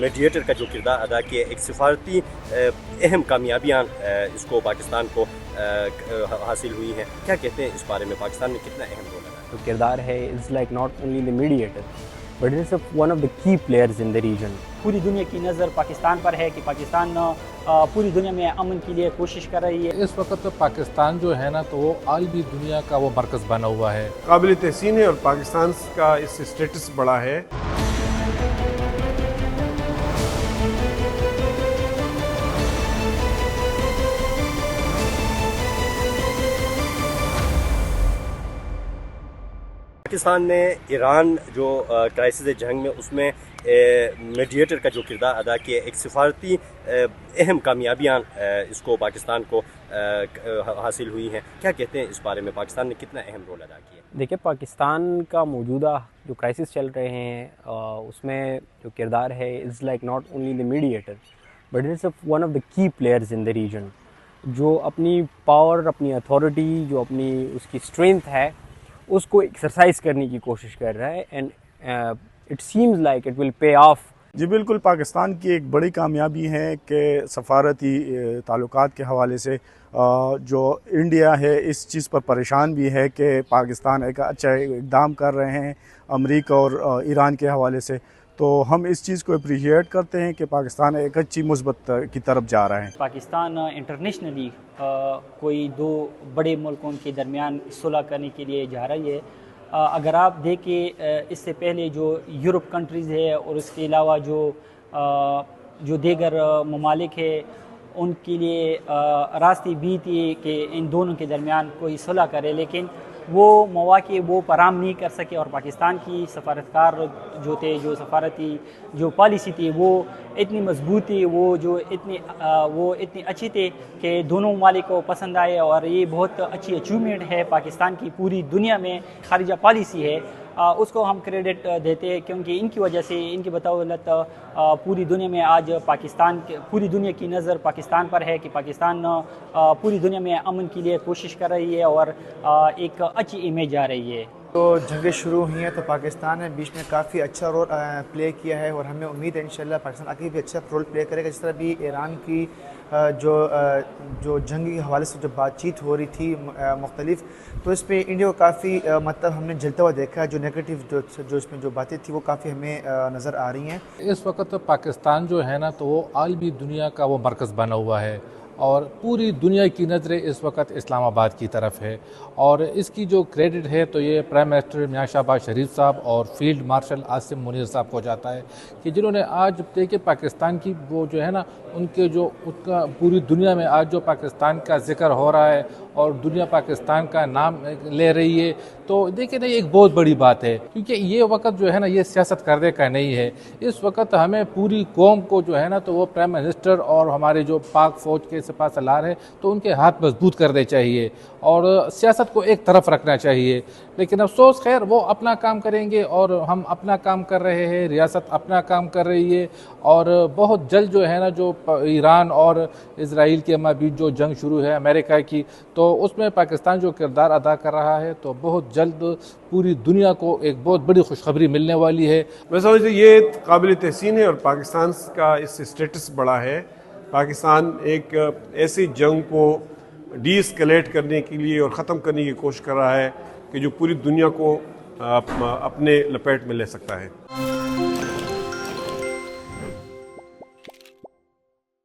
Mediator کا جو کردار ادا کیا، ایک سفارتی اہم کامیابیاں اس کو پاکستان کو حاصل ہوئی ہیں، کیا کہتے ہیں اس بارے میں؟ پاکستان نے کتنا اہم رول ادا جو کردار ہے is like not only the mediator but is one of the کی پلیئرز ان دا ریجن. پوری دنیا کی نظر پاکستان پر ہے کہ پاکستان پوری دنیا میں امن کے لیے کوشش کر رہی ہے. اس وقت پاکستان جو ہے نا تو وہ عالمی دنیا کا وہ مرکز بنا ہوا ہے. قابل تحسین ہے اور پاکستان کا اس اسٹیٹس بڑا ہے. پاکستان نے ایران جو کرائسس جنگ میں اس میں میڈیٹر کا جو کردار ادا کیا، ایک سفارتی اہم کامیابیاں اس کو پاکستان کو حاصل ہوئی ہیں، کیا کہتے ہیں اس بارے میں؟ پاکستان نے کتنا اہم رول ادا کیا؟ دیکھیں، پاکستان کا موجودہ جو کرائسس چل رہے ہیں اس میں جو کردار ہے is like not only the mediator but is one of the کی پلیئرز ان دا ریجن، جو اپنی پاور، اپنی اتھارٹی، جو اپنی اس کی اسٹرینتھ ہے اس کو ایکسرسائز کرنے کی کوشش کر رہا ہے. And it seems like it will pay off. جی بالکل، پاکستان کی ایک بڑی کامیابی ہے کہ سفارتی تعلقات کے حوالے سے جو انڈیا ہے اس چیز پر پریشان بھی ہے کہ پاکستان ایک اچھا اقدام کر رہے ہیں امریکہ اور ایران کے حوالے سے، تو ہم اس چیز کو اپریشیٹ کرتے ہیں کہ پاکستان ایک اچھی مثبت کی طرف جا رہا ہے. پاکستان انٹرنیشنلی کوئی دو بڑے ملکوں کے درمیان صلح کرنے کے لیے جا رہی ہے. اگر آپ دیکھیں اس سے پہلے جو یورپ کنٹریز ہے اور اس کے علاوہ جو دیگر ممالک ہے ان کے لیے راستے بھی تھی کہ ان دونوں کے درمیان کوئی صلح کرے، لیکن وہ مواقع وہ فراہم نہیں کر سکے. اور پاکستان کی سفارتکار جو تھے، جو سفارتی جو پالیسی تھی وہ اتنی مضبوط تھی، وہ اتنی اچھی تھی کہ دونوں ممالک کو پسند آئے. اور یہ بہت اچھی اچیومنٹ ہے پاکستان کی پوری دنیا میں خارجہ پالیسی ہے، اس کو ہم کریڈٹ دیتے ہیں کیونکہ ان کی وجہ سے، ان کی بدولت پوری دنیا میں آج پوری دنیا کی نظر پاکستان پر ہے کہ پاکستان پوری دنیا میں امن کے لیے کوشش کر رہی ہے اور ایک اچھی امیج آ رہی ہے. تو جنگیں شروع ہوئی ہیں تو پاکستان نے بیچ میں کافی اچھا رول پلے کیا ہے اور ہمیں امید ہے انشاءاللہ پاکستان آگے بھی اچھا رول پلے کرے گا. جس طرح بھی ایران کی جو جنگی کے حوالے سے جو بات چیت ہو رہی تھی مختلف، تو اس پہ انڈیا کو کافی مطلب ہم نے جلتا ہوا دیکھا ہے. جو نیگیٹو جو اس میں جو باتیں تھیں وہ کافی ہمیں نظر آ رہی ہیں. اس وقت پاکستان جو ہے نا تو وہ عالمی دنیا کا وہ مرکز بنا ہوا ہے اور پوری دنیا کی نظریں اس وقت اسلام آباد کی طرف ہے. اور اس کی جو کریڈٹ ہے تو یہ پرائم منسٹر میاں شہباز شریف صاحب اور فیلڈ مارشل عاصم منیر صاحب کو جاتا ہے کہ جنہوں نے آج دیکھے پاکستان کی وہ جو ہے نا ان کا پوری دنیا میں آج جو پاکستان کا ذکر ہو رہا ہے اور دنیا پاکستان کا نام لے رہی ہے، تو دیکھیں نا یہ ایک بہت بڑی بات ہے. کیونکہ یہ وقت جو ہے نا یہ سیاست کرنے کا نہیں ہے. اس وقت ہمیں پوری قوم کو جو ہے نا تو وہ پرائم منسٹر اور ہمارے جو پاک فوج کے سپاہ سالار ہیں تو ان کے ہاتھ مضبوط کرنے چاہیے اور سیاست کو ایک طرف رکھنا چاہیے. لیکن افسوس خیر وہ اپنا کام کریں گے اور ہم اپنا کام کر رہے ہیں، ریاست اپنا کام کر رہی ہے. اور بہت جلد جو ہے نا جو ایران اور اسرائیل کے مابین جو جنگ شروع ہے امریکہ کی، تو اس میں پاکستان جو کردار ادا کر رہا ہے تو بہت جلد پوری دنیا کو ایک بہت بڑی خوشخبری ملنے والی ہے. میں سمجھتا ہوں یہ قابل تحسین ہے اور پاکستان کا اس اسٹیٹس بڑا ہے. پاکستان ایک ایسی جنگ کو ڈی اسکیلیٹ کرنے کے لیے اور ختم کرنے کی کوشش کر رہا ہے کہ جو پوری دنیا کو اپنے لپیٹ میں لے سکتا ہے.